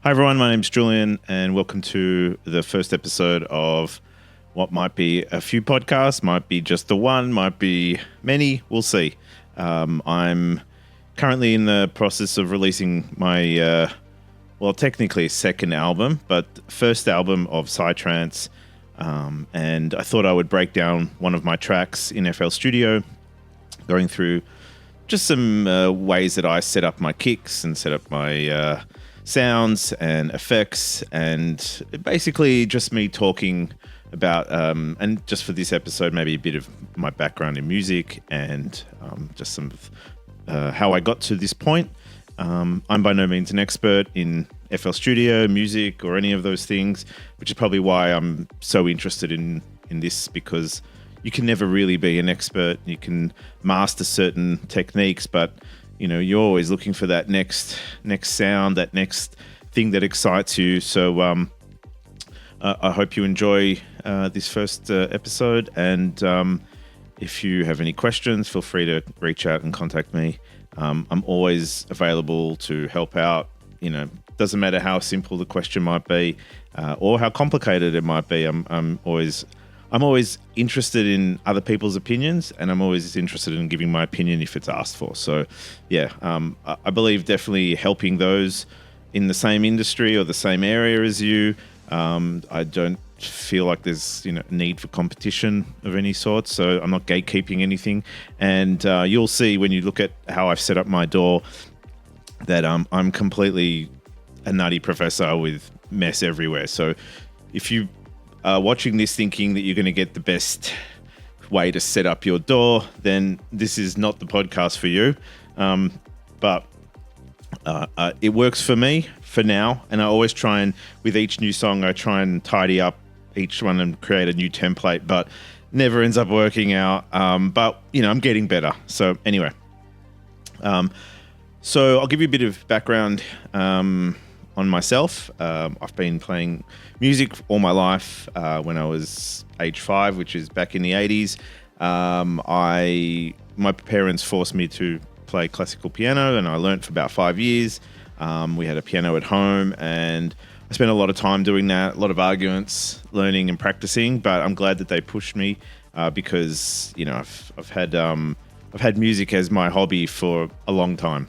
Hi everyone, my name's Julien and welcome to the first episode of what might be a few podcasts, might be just the one, might be many, we'll see. I'm currently in the process of releasing my, technically second album, but first album of Psy Trance, and I thought I would break down one of my tracks in FLSTUDIO, going through just some ways that I set up my kicks and set up my sounds and effects, and basically just me talking about, and just for this episode, maybe a bit of my background in music and just some of how I got to this point. I'm by no means an expert in FLSTUDIO, music, or any of those things, which is probably why I'm so interested in this, because you can never really be an expert. You can master certain techniques, but you're always looking for that next sound, that next thing that excites you. So I hope you enjoy this first episode. And if you have any questions, feel free to reach out and contact me. I'm always available to help out. Doesn't matter how simple the question might be or how complicated it might be. I'm always interested in other people's opinions, and I'm always interested in giving my opinion if it's asked for. So, yeah, I believe definitely helping those in the same industry or the same area as you. I don't feel like there's need for competition of any sort, so I'm not gatekeeping anything. And you'll see when you look at how I've set up my DAW that I'm completely a nutty professor with mess everywhere. So if you watching this thinking that you're going to get the best way to set up your DAW, then this is not the podcast for you. But it works for me for now. And I always try and, with each new song, I try and tidy up each one and create a new template, but never ends up working out. But, I'm getting better. So anyway, so I'll give you a bit of background on myself. I've been playing music all my life. When I was age 5, which is back in the 80s, my parents forced me to play classical piano, and I learned for about 5 years. We had a piano at home, and I spent a lot of time doing that, a lot of arguments, learning and practicing. But I'm glad that they pushed me because I've had music as my hobby for a long time.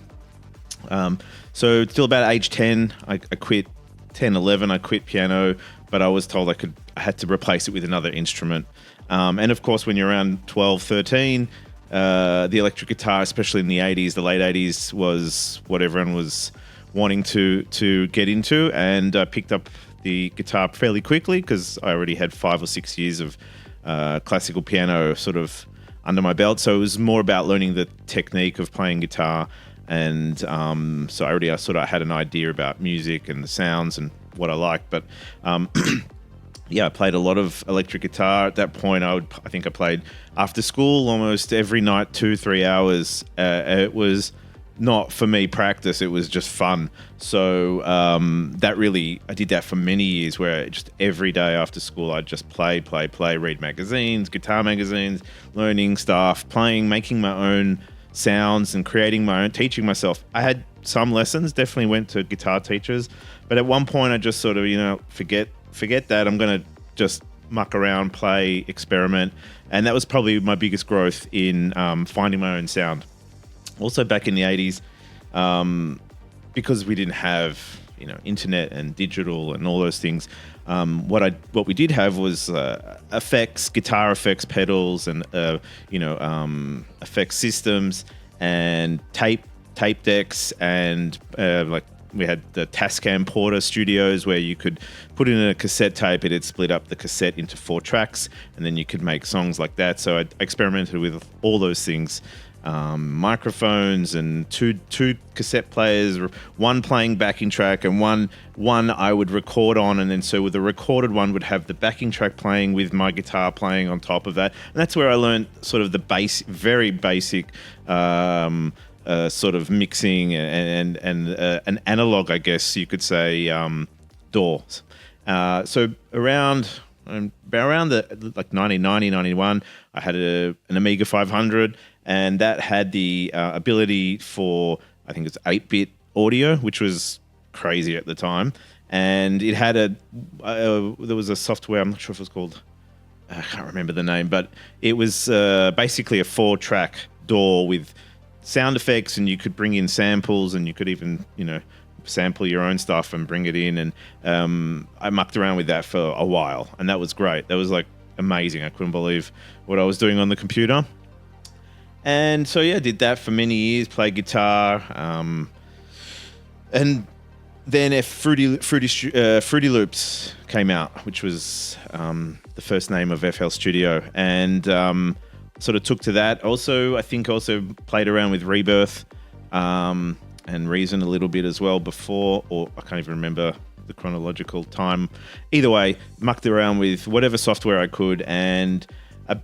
So till about age 10, I quit. 10, 11, I quit piano, but I was told I had to replace it with another instrument. And of course, when you're around 12, 13, the electric guitar, especially in the 80s, the late 80s, was what everyone was wanting to get into. And I picked up the guitar fairly quickly because I already had 5 or 6 years of classical piano sort of under my belt. So it was more about learning the technique of playing guitar. And so I sort of had an idea about music and the sounds and what I liked. But yeah, I played a lot of electric guitar. At that point, I think I played after school almost every night, 2-3 hours. It was not for me practice. It was just fun. So I did that for many years, where just every day after school, I'd just play, read magazines, guitar magazines, learning stuff, playing, making my own sounds and creating my own, teaching myself. I had some lessons, definitely went to guitar teachers, but at one point I just sort of, forget that. I'm going to just muck around, play, experiment. And that was probably my biggest growth in finding my own sound. Also back in the 80s, because we didn't have, internet and digital and all those things, what we did have was effects, guitar effects, pedals, and effects systems, and tape decks, and we had the Tascam Porter studios where you could put in a cassette tape. It'd split up the cassette into 4 tracks, and then you could make songs like that. So I experimented with all those things. Microphones and two cassette players, one playing backing track and one I would record on, and then so with the recorded one would have the backing track playing with my guitar playing on top of that. And that's where I learned sort of the very basic sort of mixing and an analog, I guess you could say, DAW. So around the 1990, 91, I had an Amiga 500, and that had the ability for, I think it's 8-bit audio, which was crazy at the time. And it had there was a software, I'm not sure if it was called, I can't remember the name, but it was basically a 4-track DAW with sound effects, and you could bring in samples, and you could even, sample your own stuff and bring it in. And I mucked around with that for a while, and that was great. That was like amazing. I couldn't believe what I was doing on the computer. And so, yeah, I did that for many years, played guitar. And then Fruity Loops came out, which was the first name of FLSTUDIO, and sort of took to that. I think played around with Rebirth and Reason a little bit as well before, or I can't even remember the chronological time. Either way, mucked around with whatever software I could, and I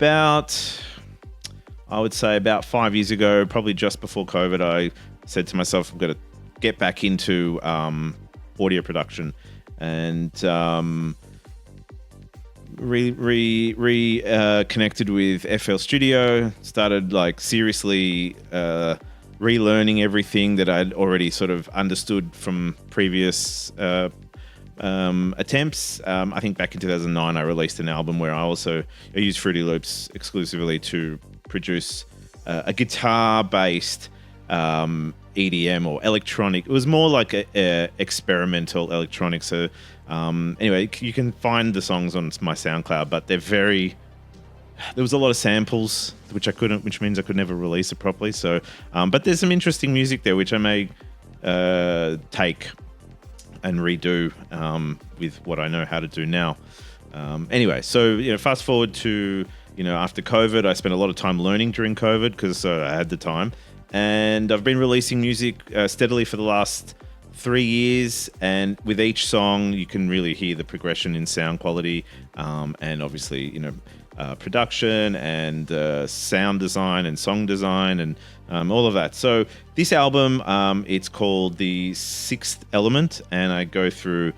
would say about 5 years ago, probably just before COVID, I said to myself, I've got to get back into audio production, and connected with FLSTUDIO, started like seriously relearning everything that I'd already sort of understood from previous attempts. I think back in 2009, I released an album where I used Fruity Loops exclusively to produce a guitar-based EDM or electronic. It was more like a experimental electronic. So anyway, you can find the songs on my SoundCloud, but there was a lot of samples, which means I could never release it properly. So, but there's some interesting music there, which I may take and redo with what I know how to do now. Anyway, so fast forward to after COVID, I spent a lot of time learning during COVID because I had the time, and I've been releasing music steadily for the last 3 years. And with each song, you can really hear the progression in sound quality, and obviously production and sound design and song design and all of that. So this album, it's called The Sixth Element, and I go through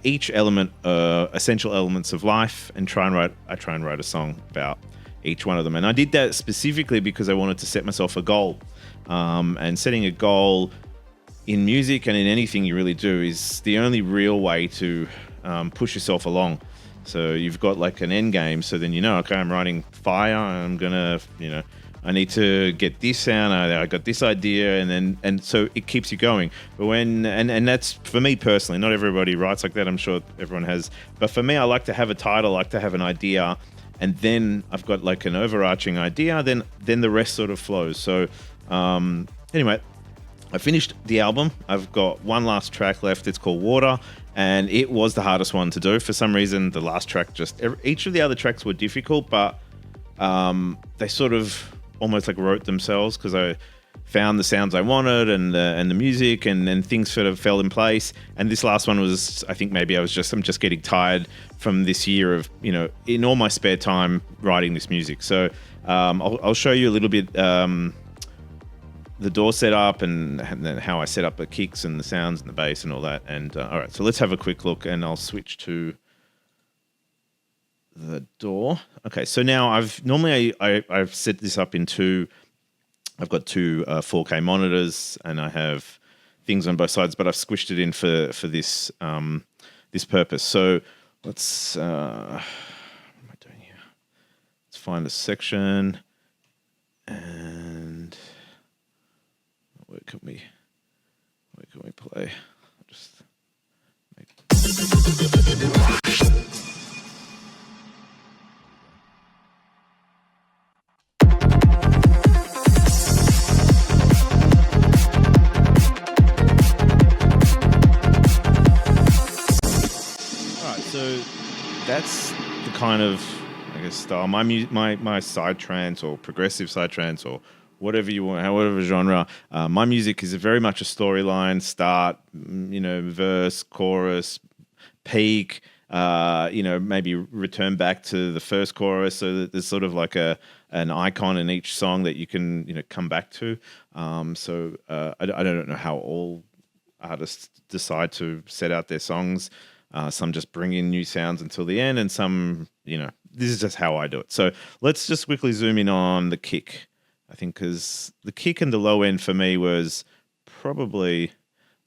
each element, essential elements of life, and try and write a song about each one of them. And I did that specifically because I wanted to set myself a goal. And setting a goal in music and in anything you really do is the only real way to push yourself along. So you've got like an end game. So then okay, I'm writing fire. I'm gonna, I need to get this sound. I got this idea, and so it keeps you going. But and that's for me personally. Not everybody writes like that. I'm sure everyone has. But for me, I like to have a title. I like to have an idea, and then I've got like an overarching idea. Then the rest sort of flows. So anyway, I finished the album. I've got one last track left. It's called Water. And it was the hardest one to do. For some reason, the last track each of the other tracks were difficult, but they sort of almost like wrote themselves because I found the sounds I wanted and the music, and then things sort of fell in place. And this last one was, I think maybe I'm just getting tired from this year of, in all my spare time writing this music. So I'll show you a little bit the DAW setup and then how I set up the kicks and the sounds and the bass and all that. And all right, so let's have a quick look, and I'll switch to the DAW. Okay, so now I've set this up I've got two 4K monitors, and I have things on both sides, but I've squished it in for this this purpose. So let's what am I doing here? Let's find a section, and where can we play? I'll just make... All right, so that's the kind of, I guess, style. My Psy Trance or progressive Psy Trance or whatever you want, whatever genre. My music is very much a storyline, start, verse, chorus, peak, maybe return back to the first chorus, so that there's sort of like an icon in each song that you can, come back to. I don't know how all artists decide to set out their songs. Some just bring in new sounds until the end, and some, this is just how I do it. So let's just quickly zoom in on the kick. I think because the kick and the low end for me was probably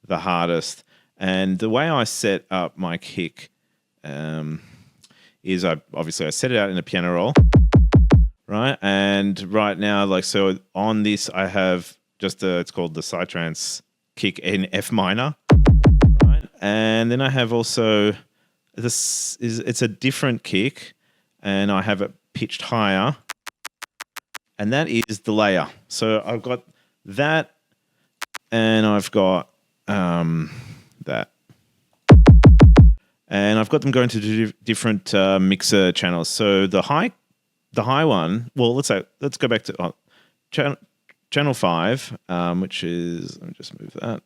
the hardest. And the way I set up my kick is I set it out in a piano roll, right? And right now, like, so on this, I have just it's called the Psy Trance kick in F minor, right? And then I have also it's a different kick, and I have it pitched higher, and that is the layer. So I've got that, and I've got that. And I've got them going to different mixer channels. So the high one. Well, let's go back to channel 5, which is, let me just move that.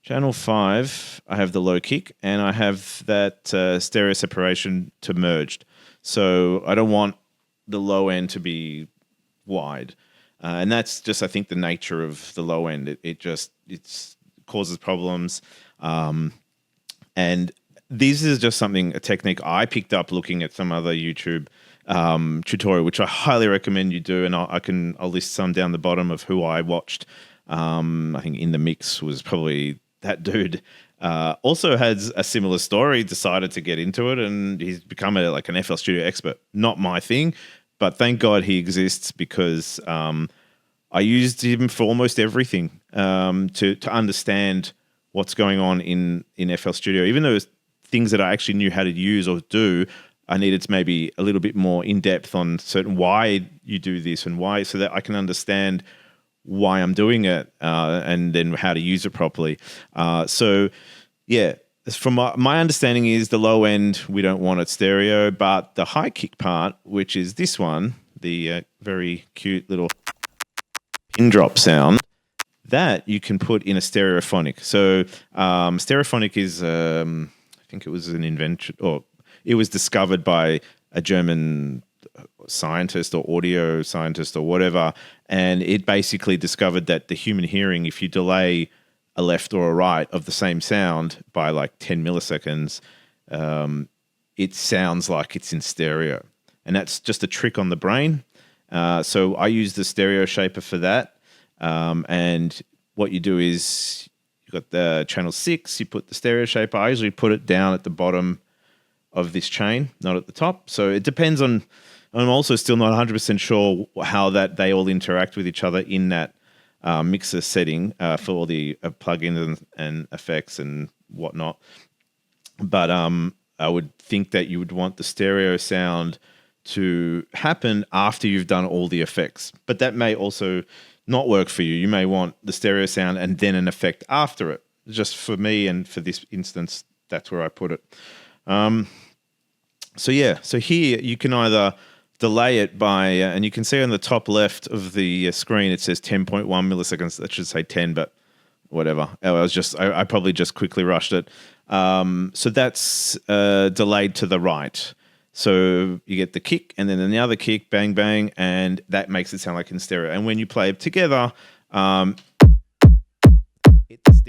Channel 5. I have the low kick, and I have that stereo separation to merged. So I don't want the low end to be wide, and that's just, I think, the nature of the low end. It causes problems, and this is just a technique I picked up looking at some other YouTube tutorial, which I highly recommend you do. And I'll list some down the bottom of who I watched. I think In The Mix was probably that dude. Also has a similar story, decided to get into it, and he's become an FLSTUDIO expert. Not my thing, but thank God he exists, because I used him for almost everything to understand what's going on in FLSTUDIO. Even though things that I actually knew how to use or do, I needed to maybe a little bit more in depth on certain why you do this and why, so that I can understand why I'm doing it, and then how to use it properly. So yeah, from my understanding is the low end, we don't want it stereo, but the high kick part, which is this one, the very cute little pin drop sound, that you can put in a stereophonic. So stereophonic is, I think it was an invention, or it was discovered by a German scientist or audio scientist or whatever, and it basically discovered that the human hearing, if you delay a left or a right of the same sound by like 10 milliseconds, it sounds like it's in stereo. And that's just a trick on the brain. So I use the stereo shaper for that. And what you do is you've got the channel 6, you put the stereo shaper. I usually put it down at the bottom of this chain, not at the top. So it depends on, I'm also still not 100% sure how that they all interact with each other in that mixer setting for all the plugins and effects and whatnot. But I would think that you would want the stereo sound to happen after you've done all the effects. But that may also not work for you. You may want the stereo sound and then an effect after it. Just for me, and for this instance, that's where I put it. So here you can either delay it by, and you can see on the top left of the screen, it says 10.1 milliseconds. That should say 10, but whatever. I probably just quickly rushed it. So that's delayed to the right. So you get the kick and then the other kick, bang, bang, and that makes it sound like in stereo. And when you play it together, the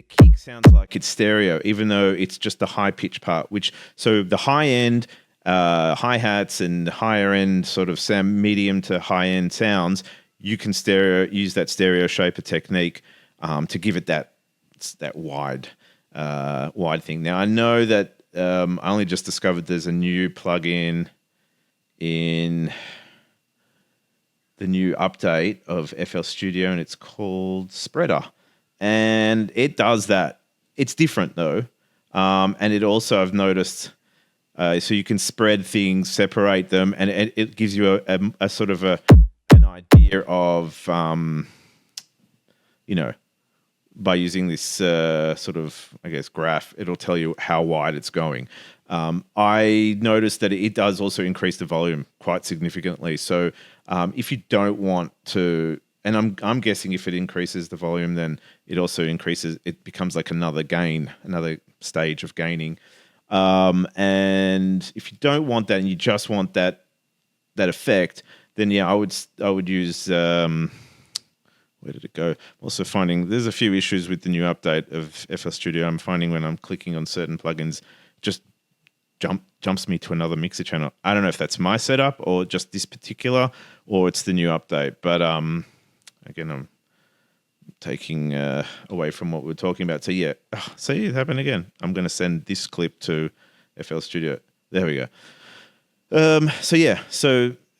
kick sounds like it's stereo, even though it's just the high pitch part, so the high end hi-hats and higher end sort of medium to high end sounds, you can use that stereo shaper technique to give it that wide thing. Now I know that I only just discovered there's a new plugin in the new update of FLSTUDIO, and it's called Spreader, and it does that. It's different though, and it also, I've noticed, so you can spread things, separate them, and it gives you a sort of an idea of, by using this sort of, I guess, graph, it'll tell you how wide it's going. I noticed that it does also increase the volume quite significantly. So if you don't want to, and I'm guessing if it increases the volume, then it also it becomes like another stage of gaining. And if you don't want that and you just want that effect, then yeah, I would use, where did it go? I'm also finding there's a few issues with the new update of FLSTUDIO. I'm finding when I'm clicking on certain plugins, just jumps me to another mixer channel. I don't know if that's my setup or just this particular, or it's the new update. But again, taking away from what we were talking about. So yeah, see, it happened again. I'm going to send this clip to FLSTUDIO. There we go. So yeah,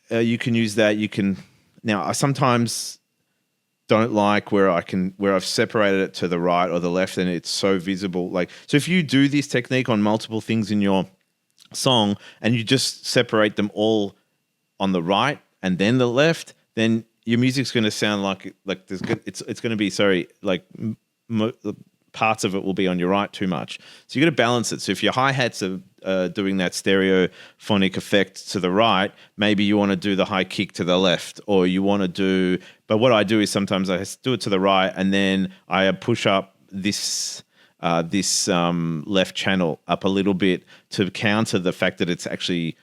you can use that. You can now. I sometimes don't like where I've separated it to the right or the left, and it's so visible. Like, so if you do this technique on multiple things in your song, and you just separate them all on the right and then the left, then your music's going to sound like it's going to be parts of it will be on your right too much. So you got to balance it. So if your hi-hats are doing that stereophonic effect to the right, maybe you want to do the high kick to the left, or you want to do. But what I do is sometimes I do it to the right, and then I push up this left channel up a little bit to counter the fact that it's actually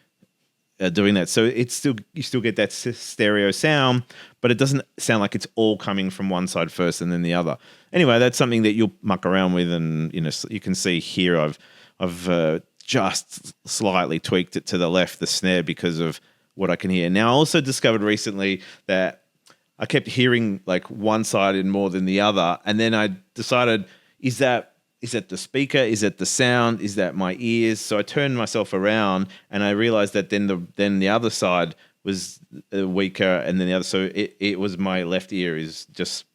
doing that. So you still get that stereo sound, but it doesn't sound like it's all coming from one side first and then the other. Anyway, that's something that you'll muck around with, and you can see here I've just slightly tweaked it to the left, the snare, because of what I can hear. Now, I also discovered recently that I kept hearing like one side more than the other, and then I decided, is that the speaker? Is it the sound? Is that my ears? So I turned myself around, and I realized that then the other side was weaker, and then the other. So it was my left ear is just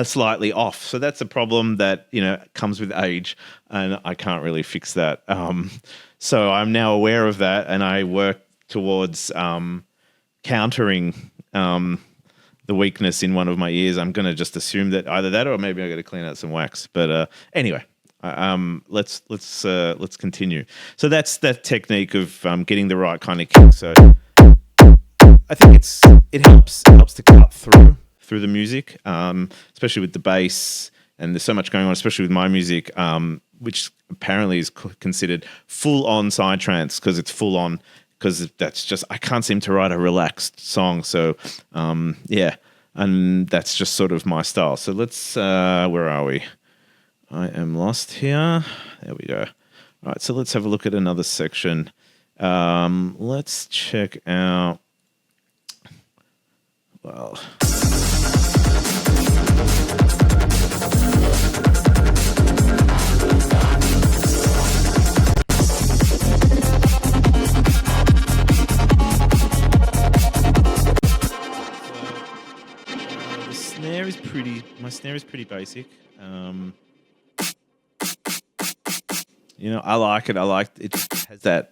slightly off. So that's a problem that comes with age, and I can't really fix that. So I'm now aware of that, and I work towards countering the weakness in one of my ears. I'm going to just assume that either that, or maybe I got to clean out some wax. But anyway, let's continue. So that's that technique of getting the right kind of kick. So I think it helps to cut through the music, especially with the bass. And there's so much going on, especially with my music, which apparently is considered full-on Psy Trance, because it's full-on. Because that's just, I can't seem to write a relaxed song. So, yeah, and that's just sort of my style. So let's, where are we? I am lost here. There we go. All right, so let's have a look at another section. Let's check out, well... My snare is pretty basic. I like it. It has that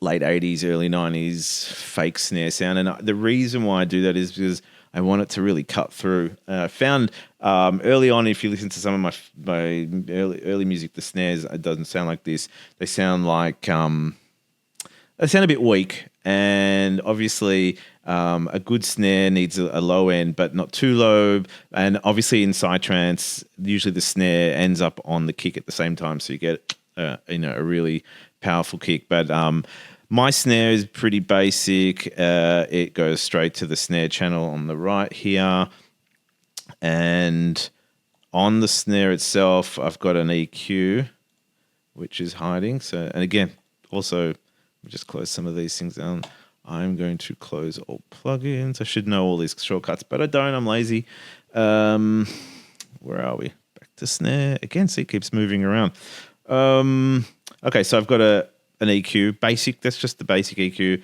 late 80s, early 90s fake snare sound. And the reason why I do that is because I want it to really cut through. I found early on, if you listen to some of my early music, the snares, it doesn't sound like this. They sound like... they sound a bit weak. And obviously... a good snare needs a low end, but not too low. And obviously in Psy Trance, usually the snare ends up on the kick at the same time, so you get a really powerful kick. But my snare is pretty basic. It goes straight to the snare channel on the right here, and on the snare itself, I've got an EQ, which is hiding. So, and again, also, let me just close some of these things down. I'm going to close all plugins. I should know all these shortcuts, but I don't. I'm lazy. Where are we? Back to snare. Again, see, it keeps moving around. Okay, so I've got an EQ. Basic. That's just the basic EQ.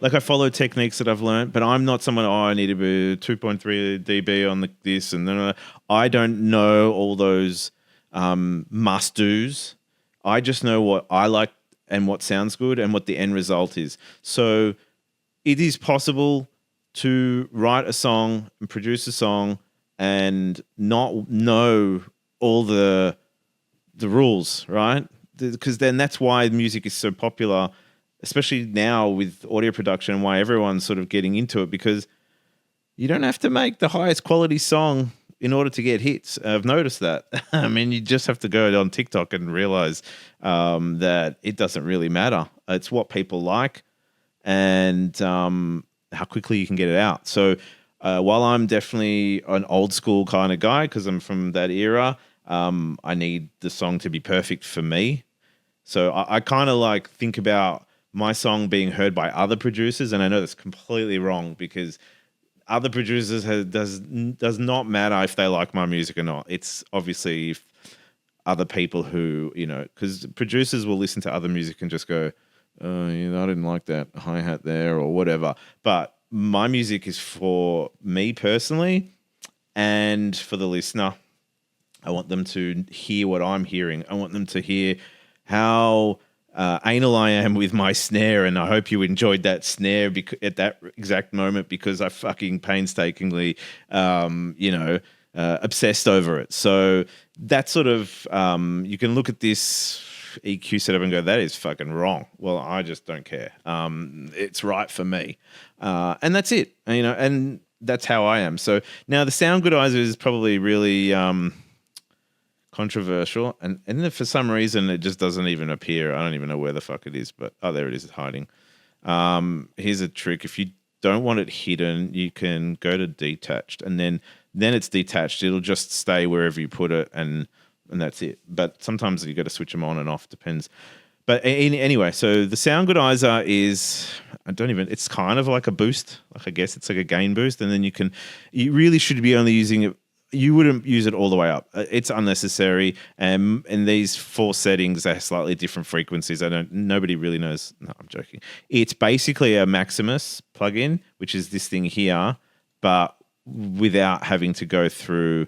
I follow techniques that I've learned, but I'm not someone, I need to be 2.3 dB on this, and then I don't know all those must-dos. I just know what I like and what sounds good and what the end result is. So it is possible to write a song and produce a song and not know all the rules, right? Because then that's why music is so popular, especially now with audio production, why everyone's sort of getting into it, because you don't have to make the highest quality song in order to get hits. I've noticed that. I mean, you just have to go on TikTok and realize that it doesn't really matter. It's what people like and how quickly you can get it out. So while I'm definitely an old school kind of guy because I'm from that era, I need the song to be perfect for me. So I kind of like think about my song being heard by other producers, and I know that's completely wrong because other producers does not matter if they like my music or not. It's obviously if other people who, because producers will listen to other music and just go, oh, I didn't like that hi-hat there or whatever. But my music is for me personally and for the listener. I want them to hear what I'm hearing. I want them to hear how anal I am with my snare, and I hope you enjoyed that snare at that exact moment because I fucking painstakingly, obsessed over it. So that sort of, you can look at this EQ setup and go, that is fucking wrong. Well, I just don't care. It's right for me. And that's it, and that's how I am. So now the Soundgoodizer is probably really controversial, and then for some reason it just doesn't even appear. I don't even know where the fuck it is, but there it is, it's hiding. Here's a trick. If you don't want it hidden, you can go to detached, and then it's detached. It'll just stay wherever you put it, and that's it. But sometimes you got to switch them on and off, depends. But anyway, so the Soundgoodizer is, it's kind of like a boost. Like I guess it's like a gain boost, and then you really should be only using it. You wouldn't use it all the way up. It's unnecessary. And these 4 settings are slightly different frequencies. Nobody really knows. No, I'm joking. It's basically a Maximus plugin, which is this thing here, but without having to go through.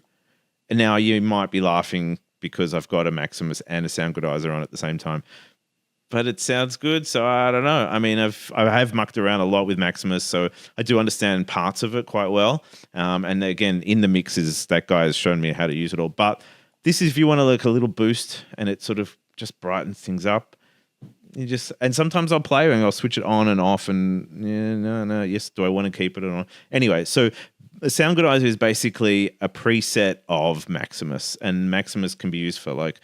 And now you might be laughing because I've got a Maximus and a Soundgoodizer on at the same time. But it sounds good, so I don't know. I mean, I have mucked around a lot with Maximus, so I do understand parts of it quite well. And again, in the mixes, that guy has shown me how to use it all. But this is if you want to like a little boost, and it sort of just brightens things up. And sometimes I'll play and I'll switch it on and off, and yes, do I want to keep it on? Anyway, so a Soundgoodizer is basically a preset of Maximus, and Maximus can be used for like,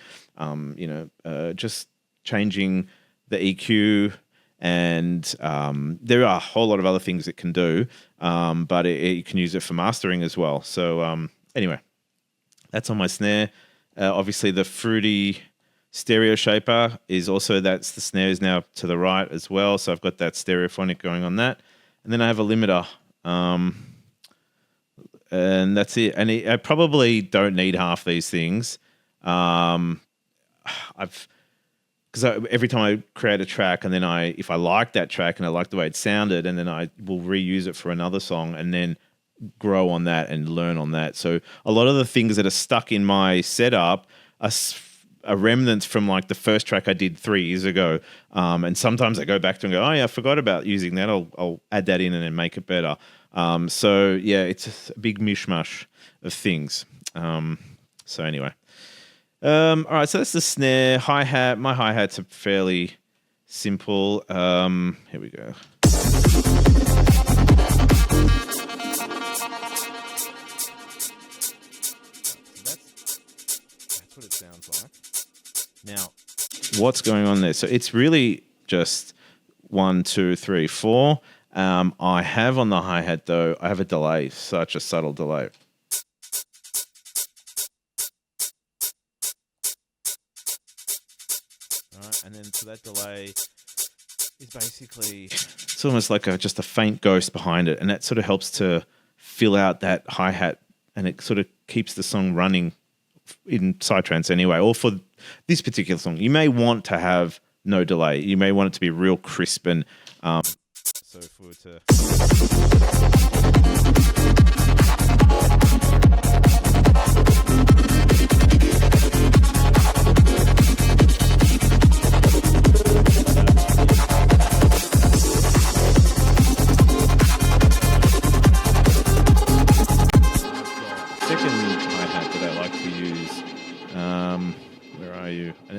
just changing the EQ, and there are a whole lot of other things it can do, but you can use it for mastering as well. So anyway, that's on my snare. Obviously, the fruity stereo shaper is also, the snare is now to the right as well, so I've got that stereophonic going on that. And then I have a limiter, and that's it. And I probably don't need half these things. Because every time I create a track, and then if I like that track and I like the way it sounded, and then I will reuse it for another song and then grow on that and learn on that. So a lot of the things that are stuck in my setup are remnants from like the first track I did 3 years ago. And sometimes I go back to and go, oh yeah, I forgot about using that. I'll add that in and then make it better. So yeah, it's a big mishmash of things. So anyway. All right, so that's the snare. Hi-hat. My hi-hats are fairly simple. Here we go. That's what it sounds like. Now, what's going on there? So it's really just 1, 2, 3, 4. I have on the hi-hat, though, I have a delay, such a subtle delay. And then so that delay is basically, it's almost like just a faint ghost behind it, and that sort of helps to fill out that hi-hat, and it sort of keeps the song running in Psy Trance anyway, or for this particular song. You may want to have no delay. You may want it to be real crisp, and so if we were to...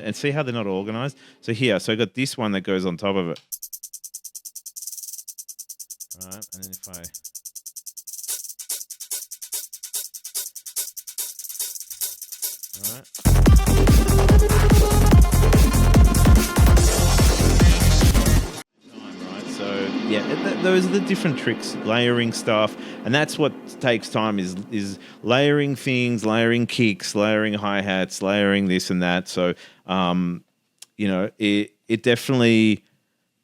And see how they're not organized? So here, so I got this one that goes on top of it. All right, and then if I... All right. Right. So yeah, those are the different tricks, layering stuff, and that's what takes time is layering things, layering kicks, layering hi-hats, layering this and that. So it definitely,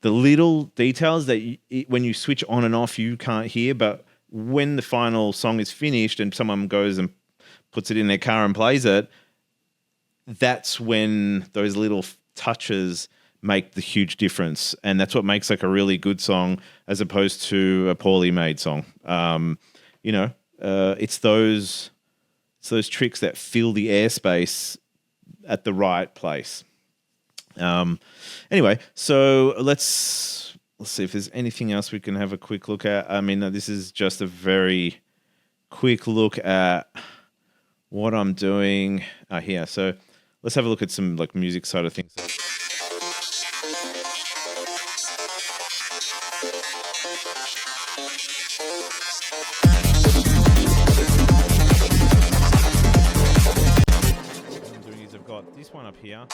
the little details that when you switch on and off you can't hear, but when the final song is finished and someone goes and puts it in their car and plays it, that's when those little touches make the huge difference. And that's what makes like a really good song as opposed to a poorly made song. It's those tricks that fill the airspace at the right place. Anyway, so let's see if there's anything else we can have a quick look at. I mean, this is just a very quick look at what I'm doing here. So let's have a look at some like music side of things. What I'm doing is I've got this one up here.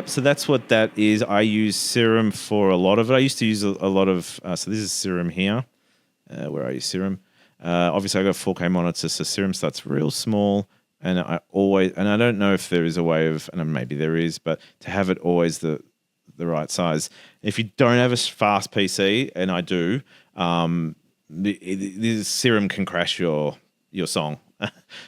So that's what that is. I use Serum for a lot of it. I used to use a lot of, so this is Serum here, where I use Serum. Obviously, I got 4K monitors, so Serum starts real small, and I don't know if there is a way of, and maybe there is, but to have it always the right size. If you don't have a fast PC, and I do, this Serum can crash your song.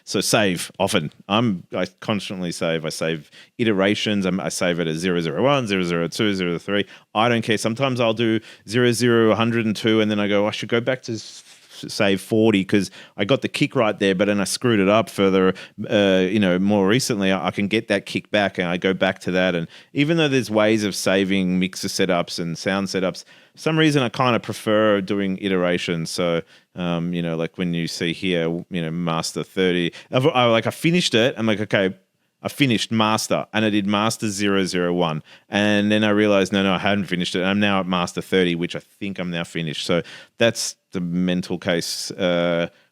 So save often. I constantly save. I save iterations. I save it as 001, 002, 03. I don't care. Sometimes I'll do 00, 102, and then I go, I should go back to save 40 because I got the kick right there, but then I screwed it up further. More recently, I can get that kick back, and I go back to that. And even though there's ways of saving mixer setups and sound setups, for some reason I kind of prefer doing iterations. So, like when you see here, master 30, I finished it. I'm like, okay, I finished master, and I did master 001. And then I realized, no, I hadn't finished it. And I'm now at master 30, which I think I'm now finished. So that's the mental case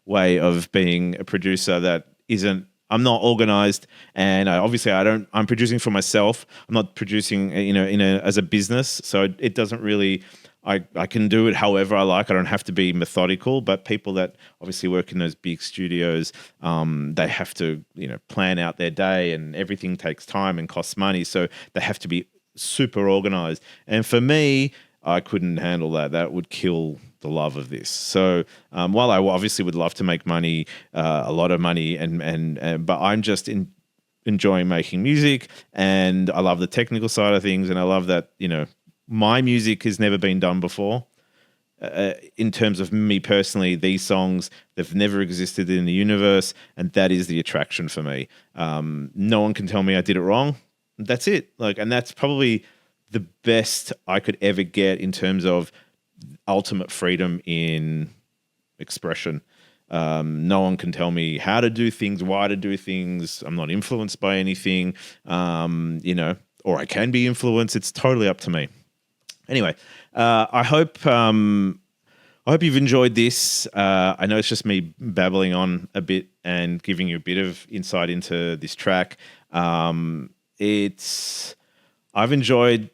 way of being a producer that isn't, I'm not organized, and I'm producing for myself. I'm not producing, as a business. So it doesn't really, I can do it however I like. I don't have to be methodical, but people that obviously work in those big studios, they have to, plan out their day, and everything takes time and costs money. So they have to be super organized. And for me, I couldn't handle that. That would kill the love of this. So while I obviously would love to make money, a lot of money, but I'm just enjoying making music, and I love the technical side of things, and I love that, my music has never been done before. In terms of me personally, these songs, they've never existed in the universe, and that is the attraction for me. No one can tell me I did it wrong. That's it. And that's probably the best I could ever get in terms of ultimate freedom in expression. No one can tell me how to do things, why to do things. I'm not influenced by anything, or I can be influenced. It's totally up to me. Anyway, I hope you've enjoyed this. I know it's just me babbling on a bit and giving you a bit of insight into this track. I've enjoyed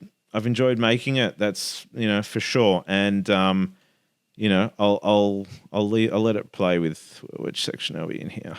making it. That's for sure. And I'll let it play with, which section are we in here?